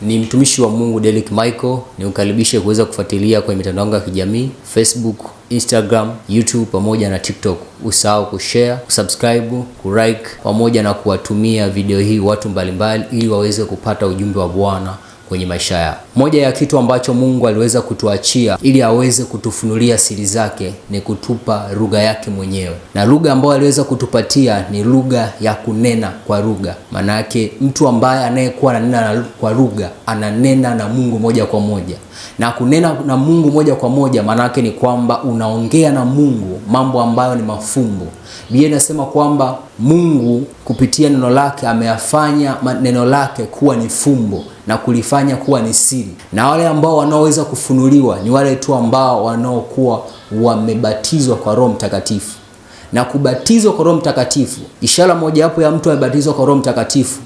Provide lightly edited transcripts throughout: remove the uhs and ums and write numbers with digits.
Ni mtumishi wa Mungu Derrick Michael, niukaribishe kuweza kufuatilia kwenye mitandao yangu ya kijamii Facebook, Instagram, YouTube pamoja na TikTok. Usahau kushare, kusubscribe, kulike pamoja na kuwatumia video hii watu mbalimbali ili waweze kupata ujumbe wa Bwana kwenye maisha yao. Moja ya kitu ambacho Mungu aliweza kutuachia ili aweze kutufunulia siri zake ni kutupa lugha yake mwenyewe. Na lugha ambayo aliweza kutupatia ni lugha ya kunena kwa lugha. Maana yake mtu ambaye anayekuwa ananena kwa lugha ananena na Mungu moja kwa moja. Na kunena na Mungu moja kwa moja maana yake ni kwamba unaongea na Mungu mambo ambayo ni mafumbo. Biblia inasema kwamba Mungu kupitia neno lake ameyafanya neno lake kuwa ni fumbo na kulifanya kuwa ni siri. Na wale ambao wanaoweza kufunuliwa ni wale tu ambao wanaokuwa wamebatizwa kwa Roho Mtakatifu. Na kubatizwa kwa Roho Mtakatifu, ishara moja hapo ya mtu amebatizwa kwa Roho Mtakatifu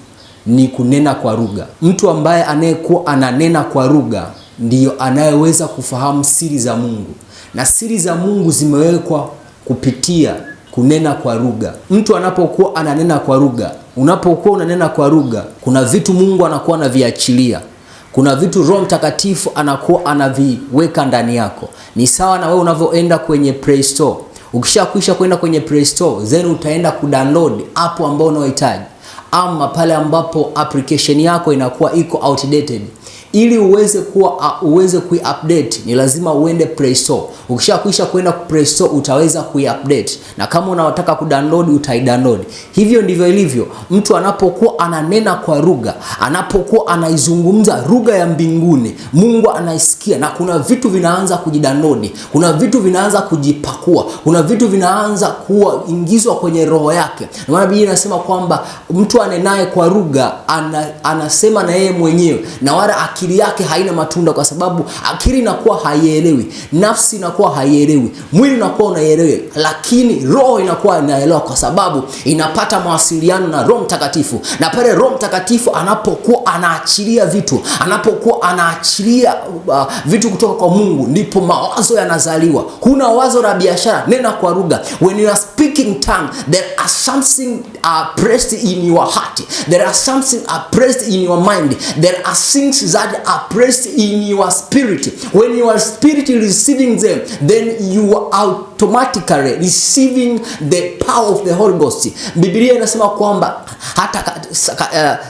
ni kunena kwa lugha. Mtu ambaye anayekuwa ananena kwa lugha ndiyo anayeweza kufahamu siri za Mungu. Na siri za Mungu zimewekwa kupitia kunena kwa lugha. Mtu anapokuwa ananena kwa lugha, unapokuwa unanena kwa lugha, kuna vitu Mungu anakuwa anaviachilia. Kuna vitu Roho Mtakatifu anakuwa anaviweka ndani yako. Ni sawa na wewe unavyoenda kwenye Play Store. Ukishakwisha kwenda kwenye Play Store, then utaenda kudownload app ambayo unayohitaji. Ama pale ambapo application yako inakuwa iko outdated, ili uweze kuiupdate ni lazima uende Play Store. Ukishakwisha kwenda Play Store utaweza kuiupdate, na kama unataka kudownload utaidownload. Hivyo ndivyo ilivyo mtu anapokuwa ananena kwa lugha, anapokuwa anaizungumza lugha ya mbinguni, Mungu anaisikia na kuna vitu vinaanza kujidownload, kuna vitu vinaanza kujipakua, kuna vitu vinaanza kuingizwa kwenye roho yake. Na maana Biblia inasema kwamba mtu anenaye kwa lugha anasema na yeye mwenyewe, na wala akili yake haina matunda, kwa sababu akili inakuwa haielewi, nafsi inakuwa haielewi, mwili unakuwa unaelewa, lakini roho inakuwa inaelewa, kwa sababu inapata mawasiliano na Roho Mtakatifu. Na pale Roho Mtakatifu anapokuwa anaachilia vitu, anapokuwa anaachilia vitu kutoka kwa Mungu, ndipo mawazo yanazaliwa. Huna wazo la biashara, nena kwa lugha. When you are speaking tongue, there are something pressed in your heart, there are something pressed in your mind, there are things that are pressed in your spirit. When your spirit is receiving them, then you are automatically receiving the power of the Holy Ghost. Biblia inasema kwamba hata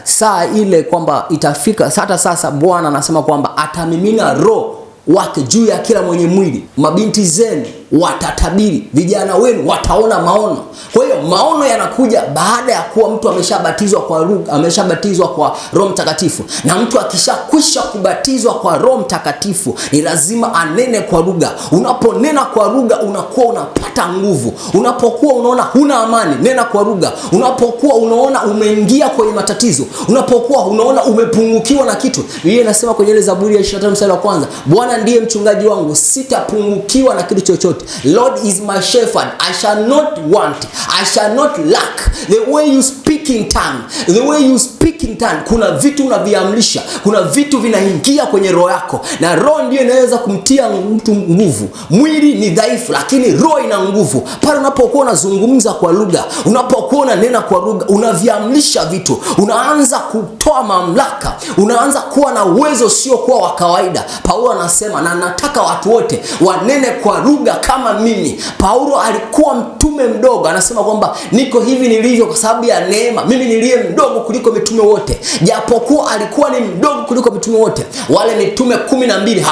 saa ile kwamba itafika, hata sasa Bwana anasema kwamba atamimina roho wake juu ya kila mwenye mwili. Mabinti zenu watatabiri, vijana wenu wataona maono. Kwa hiyo maono yanakuja baada ya kuwa mtu ameshabatizwa kwa lugha, ameshabatizwa kwa Roho Mtakatifu. Na mtu akishakwisha kubatizwa kwa Roho Mtakatifu ni lazima anene kwa lugha. Unaponena kwa lugha unakuwa unapata nguvu. Unapokuwa unaona huna amani, nena kwa lugha. Unapokuwa unaona umeingia kwenye matatizo, unapokuwa unaona umepungukiwa na kitu, Biblia inasema kwenye ile Zaburi ya 25 mstari wa kwanza, Bwana ndiye mchungaji wangu, sitapungukiwa na kitu chochote. Lord is my shepherd, I shall not want, I shall not lack. The way you speak in tongue, the way you speak in tongue, kuna vitu unaviamrisha, kuna vitu vinaingia kwenye roho yako, na roho ndio inaweza kumtia mtu nguvu. Mwili ni dhaifu, lakini roho ina nguvu. Pale unapokuwa unazungumza kwa lugha, unapokuwa unanena kwa lugha, unaviamrisha vitu, unaanza kutoa mamlaka, unaanza kuwa na uwezo sio kwa wa kawaida. Paulo anasema, na nataka watu wote wanene kwa lugha kama mimi. Paulo alikuwa mtume mdogo, anasema kwamba niko hivi nilivyo kwa sababu ya neema. Mimi niliye mdogo kuliko mitume wote. Japokuwa alikuwa ni mdogo kuliko mitume wote, wale mitume 12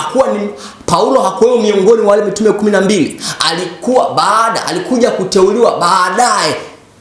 Paulo hakuwa miongoni mwa wale mitume 12. Alikuja kuteuliwa baadaye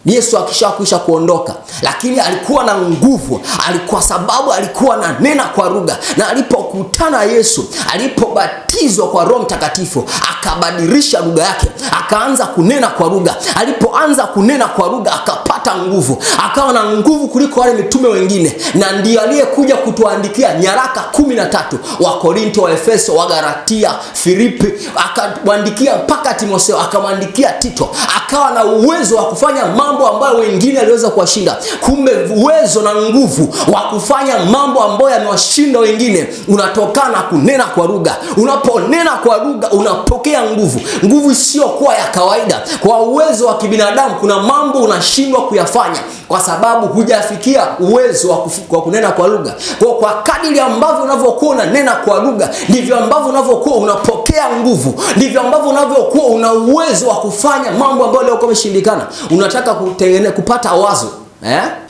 Yesu akishakwisha kuondoka, lakini alikuwa na nguvu, alikuwa sababu alikuwa na nena kwa lugha. Na alipokutana Yesu, alipobatizwa kwa Roho Mtakatifu, akabadilisha lugha yake, akaanza kunena kwa lugha. Alipoanza kunena kwa lugha akapata nguvu, akawa na nguvu kuliko wale mitume wengine. Na ndiye aliyekuja kutuandikia nyaraka 13, wa Korinto, wa Efeso, wa Galatia, Filipi, akamwandikia mpaka Timotheo, akamwandikia Tito. Akawa na uwezo wa kufanya mambo ambayo wengine aliweza kuwashinda. Kumbe uwezo na nguvu wa kufanya mambo ambayo yamewashinda wengine unatokana kunena kwa lugha. Unaponena kwa lugha unapokea nguvu. Nguvu sio kwa ya kawaida. Kwa uwezo wa kibinadamu kuna mambo unashindwa kuyafanya kwa sababu hujafikia uwezo wa kunena kwa lugha. Kwa kadiri ambavyo unavyokuwa unanena kwa lugha, ndivyo ambavyo unavyokuwa unapokea nguvu, ndivyo ambavyo unavyokuwa una uwezo wa kufanya mambo ambayo leo yameshindikana. Unataka kupata wazo,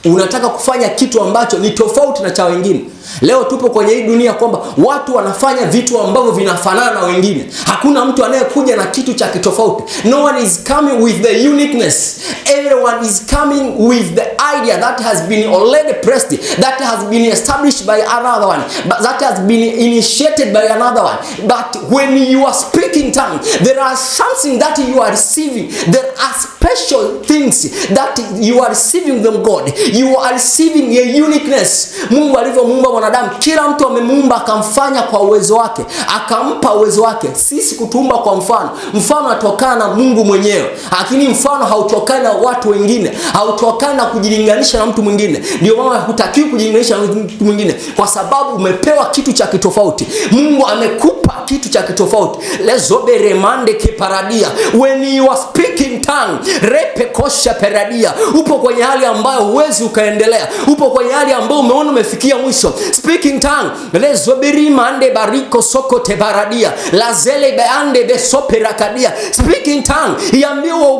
unataka kufanya kitu ambacho ni tofauti na cha wengine. Leo tupo kwenye hii dunia kwamba watu wanafanya vitu ambavyo vinafanana na wengine. Hakuna mtu anayekuja na kitu cha kitofauti. No one is coming with the uniqueness. Everyone is coming with the idea that has been already pressed, that has been established by another one, but that has been initiated by another one. But when you are speaking tongue, there are something that you are receiving. There are special things that you are receiving from God. You are receiving a uniqueness. Mungu alivyomuumba mwanadamu, kila mtu amemuumba akamfanya kwa uwezo wake, akampa uwezo wake. Sisi kutuumba kwa mfano. Mfano unatokana na Mungu mwenyewe, lakini mfano hautokani na watu wengine, hautokani na kujilinganisha na mtu mwingine. Ndio maana hutakiwi kujilinganisha na mtu mwingine, kwa sababu umepewa kitu cha kitofauti. Mungu amekupa kitu cha kitofauti. Lezobere mande keparadia. When you are speaking tongue, repe kosha peradia. Upo kwenye hali ambayo huwezi ukaendelea. Upo kwenye hali ambayo umeona umefikia mwisho. Speaking tongue, lezobiri mande bariko soko tebaradia. Lazele beande besoperakadia. Speaking tongue,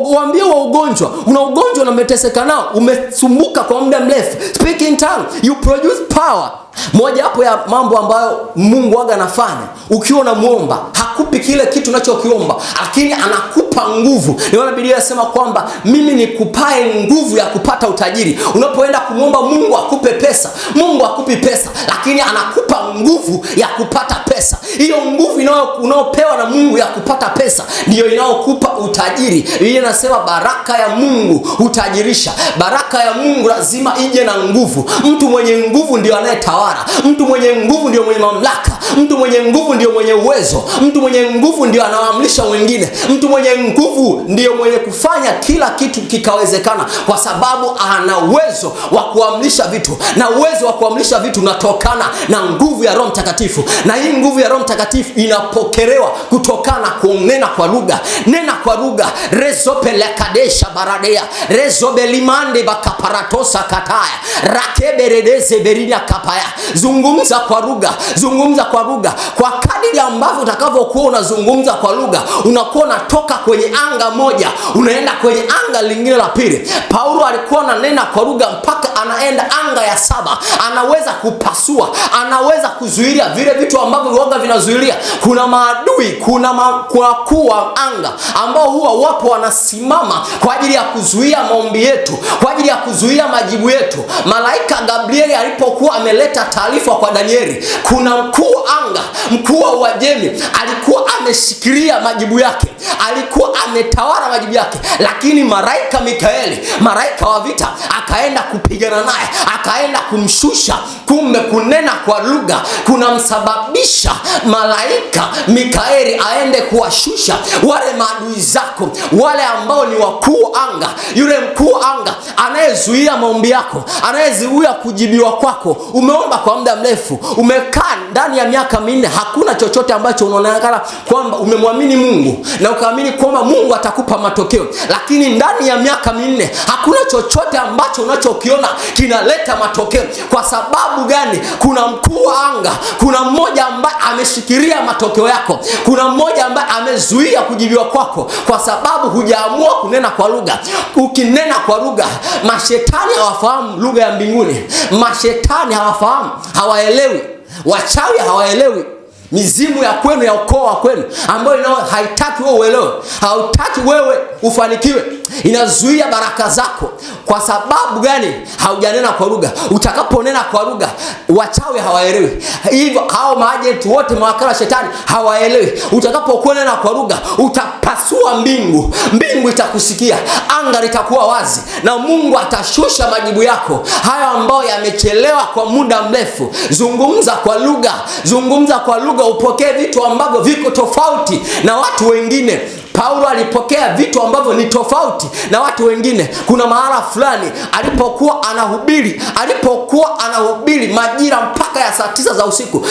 uambie wa ugonjwa. Una ugonjwa na umeteseka nao, umesumbuka kwa muda mrefu. Speaking tongue, you produce power. Moja hapo ya mambo ambayo Mungu aga anafanya, ukiwa unamuomba hakupi kile kitu unachokiomba, lakini anakupa nguvu. Ndio maana Biblia inasema kwamba mimi nikupae nguvu ya kupata utajiri. Unapoenda kumuomba Mungu akupe pesa, Mungu akupi pesa, lakini anakupa nguvu ya kupata pesa. Hiyo nguvu unaopewa na Mungu ya kupata pesa ndio inayokupa utajiri. Biblia inasema baraka ya Mungu hutajirisha. Baraka ya Mungu lazima ije na nguvu. Mtu mwenye nguvu ndio anayetawala. Mtu mwenye nguvu ndio mwenye mamlaka. Mtu mwenye nguvu ndio mwenye uwezo. Mtu mwenye nguvu ndio anawaamrisha wengine. Mtu mwenye nguvu ndio mwenye kufanya kila kitu kikawezekana, kwa sababu ana uwezo wa kuamrisha vitu, na uwezo wa kuamrisha vitu unatokana na nguvu ya Roho Mtakatifu. Na hii nguvu ya Roho Mtakatifu inapokelewa kutokana na kunena kwa lugha. Nena kwa lugha. Rezopelekadesha baradea. Rezobelimande bakaparatosa kataya. Rakeberedeze berinia kapaya. Zungumza kwa lugha. Zungumza kwa lugha. Kwa kadiri ambavyo utakavyokuwa unazungumza kwa lugha, unakuwa unatoka kwenye anga moja unaenda kwenye anga lingine la pili. Paulo alikuwa ananena kwa lugha mpaka anaenda anga ya 7. Anaweza kupasua, anaweza kuzuilia vile vitu ambavyo huaga vinazuilia. Kuna maadui, kuna wakuu wa anga ambao huwa wapo wanasimama kwa ajili ya kuzuia maombi yetu, kwa ajili ya kuzuia majibu yetu. Malaika Gabrieli alipokuwa ameleta taarifa kwa Danieli, kuna mkuu anga, mkuu wa Uajemi, alikuwa ameshikilia majibu yake, alikuwa ametawala majibu yake, lakini malaika Mikaeli, malaika wa vita, akaenda kupigana naye, akaenda kumshusha. Kumbe kunena kwa lugha kunamsababisha malaika Mikaeli aende kuwashusha wale maadui zako, wale ambao ni wakuu anga. Yule mkuu anga anayezuia maombi yako, anayezuia kujibiwa kwako. Umeomba kwa muda mrefu, umekaa ndani ya miaka 4, hakuna chochote ambacho unaonekana kwamba umemwamini Mungu na ukaamini kwamba Mungu atakupa matokeo, lakini ndani ya miaka 4 hakuna chochote ambacho unachokiona kinaleta matokeo. Kwa sababu gani? Kuna mkuu wa anga, kuna mmoja ambaye ameshikilia matokeo yako, kuna mmoja ambaye amezuia kujibiwa kwako, kwa sababu hujaamua kunena kwa lugha. Ukinena kwa lugha, mashetani hawafahamu lugha ya mbinguni. Mashetani hawafahamu, hawaelewi. Wachawi hawaelewi mizimu ya kwenu, ya ukoo wa kwenu, ambayo haitaki wewe uelewe, hautaki wewe ufanikiwe, inazuia baraka zako. Kwa sababu gani? Haujanena kwa lugha. Utakaponena kwa lugha, wachawi hawaelewi. Hivyo hao maajenti wote, mawakala shetani hawaelewi. Utakapokuwa kwa lugha, utapasua mbingu. Mbingu itakusikia, anga litakuwa wazi, na Mungu atashusha majibu yako hayo ambayo yamechelewa kwa muda mrefu. Zungumza kwa lugha. Zungumza kwa lugha, upokee vitu ambavyo viko tofauti na watu wengine. Paulo alipokea vitu ambavyo ni tofauti na watu wengine. Kuna mahala fulani alipokuwa anahubiri majira mpaka ya saa 9 za usiku,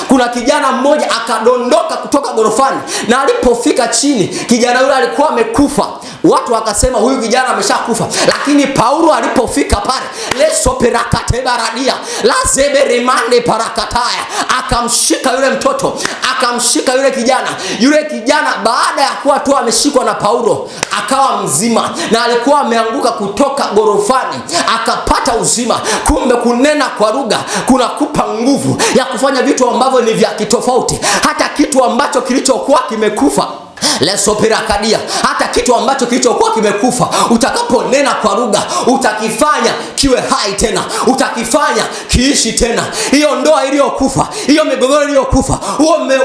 kuna kijana mmoja akadondoka kutoka gorofani, na alipofika chini kijana yule alikuwa amekufa. Watu wakasema huyu kijana ameshakufa, lakini Paulo alipofika pale, lesoperakatebaradia lazeberimande parakataya, akamshika yule mtoto, akamshika yule kijana. Yule kijana baada ya kuwa tu ameshikwa na Paulo akawa mzima, na alikuwa ameanguka kutoka gorofani akapata uzima. Kumbe kunena kwa lugha kunakupa nguvu ya kufanya vitu ambavyo ni vya kitofauti. Hata kitu ambacho kilichokuwa kimekufa, lesoperakadia, hata kitu ambacho kilichokuwa kimekufa, utakaponena kwa lugha utakifanya kiwe hai tena, utakifanya kiishi tena. Hiyo ndoa iliyokufa, hiyo migogoro iliyokufa,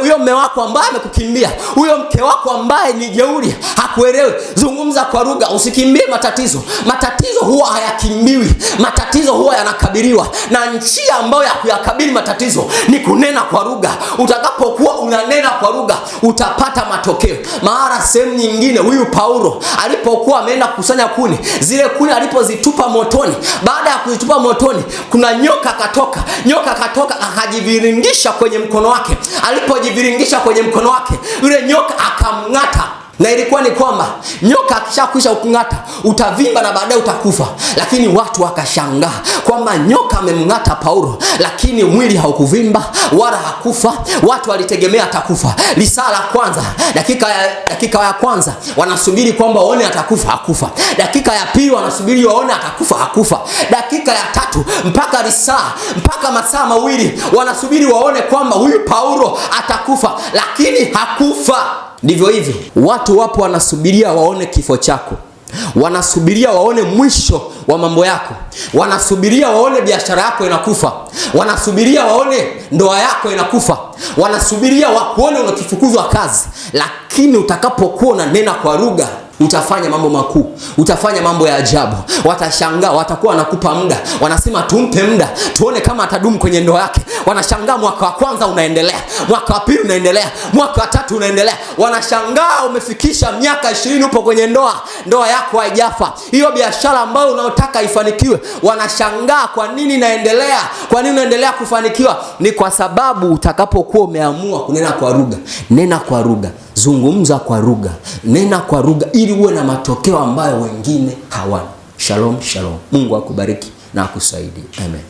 huyo mume wako ambaye amekukimbia, huyo mke wako ambaye ni jeuri hakuelewi, zungumza kwa lugha. Usikimbie matatizo. Matatizo huwa hayakimbiwi, matatizo huwa yanakabiliwa, na njia ambayo ya kuyakabili matatizo ni kunena kwa lugha. Utakapokuwa unanena kwa lugha utapata matokeo. Maana sehemu nyingine huyu Paulo alipokuwa ameenda kukusanya kuni, zile kuni alipozitupa motoni, baada ya kuzitupa motoni, kuna nyoka akatoka akajiviringisha kwenye mkono wake. Alipojiviringisha kwenye mkono wake, yule nyoka akamng'ata. Na ilikuwa ni kwamba nyoka akishakwisha kung'ata utavimba na baadaye utakufa. Lakini watu wakashangaa kwamba nyoka amemng'ata Paulo, lakini mwili haukuvimba wala hakufa. Watu walitegemea atakufa. Lisaa la kwanza, dakika ya kwanza wanasubiri kwamba waone atakufa, hakufa. Dakika ya pili wanasubiri waone atakufa, hakufa. Dakika ya tatu mpaka masaa mawili wanasubiri waone kwamba huyu Paulo atakufa, lakini hakufa. Ndivyo hivyo watu wapo wanasubiria waone kifo chako, wanasubiria waone mwisho wa mambo yako, wanasubiria waone biashara yako inakufa, wanasubiria waone ndoa yako inakufa, wanasubiria wakuone unakifukuzwa kazi. Lakini utakapokuwa unanena kwa lugha utafanya mambo makuu, utafanya mambo ya ajabu. Watashangaa, watakuwa wanakupa muda, wanasema tumpe muda tuone kama atadumu kwenye ndoa yake. Wanashangaa mwaka wa kwanza unaendelea, mwaka wa pili unaendelea, mwaka wa tatu unaendelea. Wanashangaa umefikisha miaka 20 upo kwenye ndoa yako haijafa. Hiyo biashara ambayo unayotaka ifanikiwe, wanashangaa kwa nini inaendelea, kwa nini unaendelea kufanikiwa. Ni kwa sababu utakapokuwa umeamua kunena kwa lugha. Nena kwa lugha, zungumza kwa lugha, nena kwa lugha, ili uwe na matokeo ambayo wengine hawana. Shalom, shalom. Mungu akubariki na akusaidie. Amen.